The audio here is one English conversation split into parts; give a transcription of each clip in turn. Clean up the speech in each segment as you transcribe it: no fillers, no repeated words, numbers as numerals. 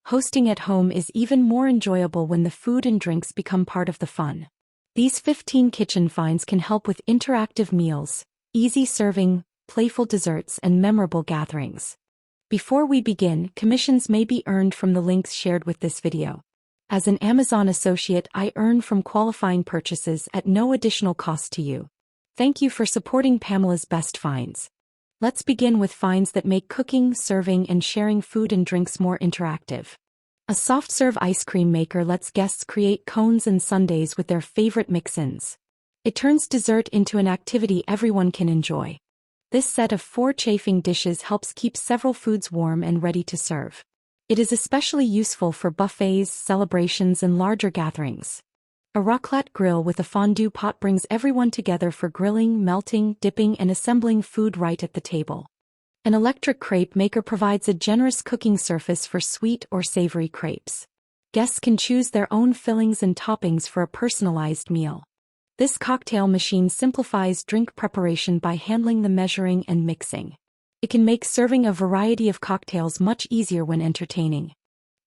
hosting at home is even more enjoyable when the food and drinks become part of the fun. These 15 kitchen finds can help with interactive meals, easy serving, playful desserts, and memorable gatherings. Before we begin, commissions may be earned from the links shared with this video. As an Amazon associate, I earn from qualifying purchases at no additional cost to you. Thank you for supporting Pamela's Best Finds. Let's begin with finds that make cooking, serving, and sharing food and drinks more interactive. A soft-serve ice cream maker lets guests create cones and sundaes with their favorite mix-ins. It turns dessert into an activity everyone can enjoy. This set of 4 chafing dishes helps keep several foods warm and ready to serve. It is especially useful for buffets, celebrations, and larger gatherings. A raclette grill with a fondue pot brings everyone together for grilling, melting, dipping, and assembling food right at the table. An electric crepe maker provides a generous cooking surface for sweet or savory crepes. Guests can choose their own fillings and toppings for a personalized meal. This cocktail machine simplifies drink preparation by handling the measuring and mixing. It can make serving a variety of cocktails much easier when entertaining.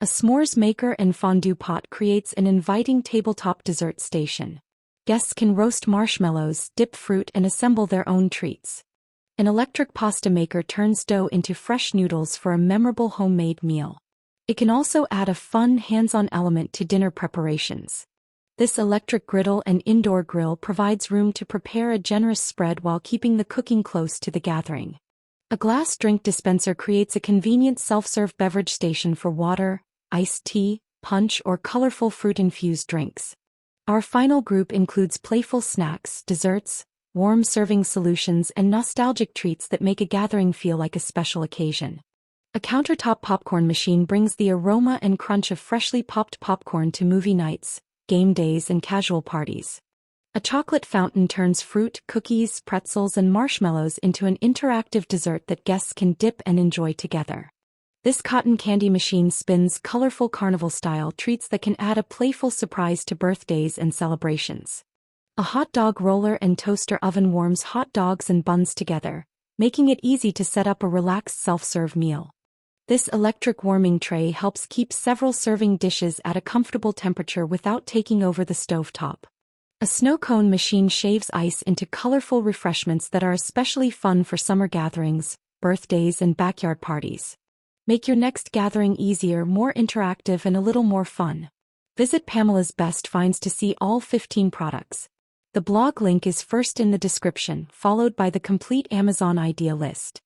A s'mores maker and fondue pot creates an inviting tabletop dessert station. Guests can roast marshmallows, dip fruit, and assemble their own treats. An electric pasta maker turns dough into fresh noodles for a memorable homemade meal. It can also add a fun, hands-on element to dinner preparations. This electric griddle and indoor grill provides room to prepare a generous spread while keeping the cooking close to the gathering. A glass drink dispenser creates a convenient self-serve beverage station for water, iced tea, punch, or colorful fruit-infused drinks. Our final group includes playful snacks, desserts, warm serving solutions, and nostalgic treats that make a gathering feel like a special occasion. A countertop popcorn machine brings the aroma and crunch of freshly popped popcorn to movie nights, game days, and casual parties. A chocolate fountain turns fruit, cookies, pretzels, and marshmallows into an interactive dessert that guests can dip and enjoy together. This cotton candy machine spins colorful carnival-style treats that can add a playful surprise to birthdays and celebrations. A hot dog roller and toaster oven warms hot dogs and buns together, making it easy to set up a relaxed self-serve meal. This electric warming tray helps keep several serving dishes at a comfortable temperature without taking over the stovetop. A snow cone machine shaves ice into colorful refreshments that are especially fun for summer gatherings, birthdays, and backyard parties. Make your next gathering easier, more interactive, and a little more fun. Visit Pamela's Best Finds to see all 15 products. The blog link is first in the description, followed by the complete Amazon idea list.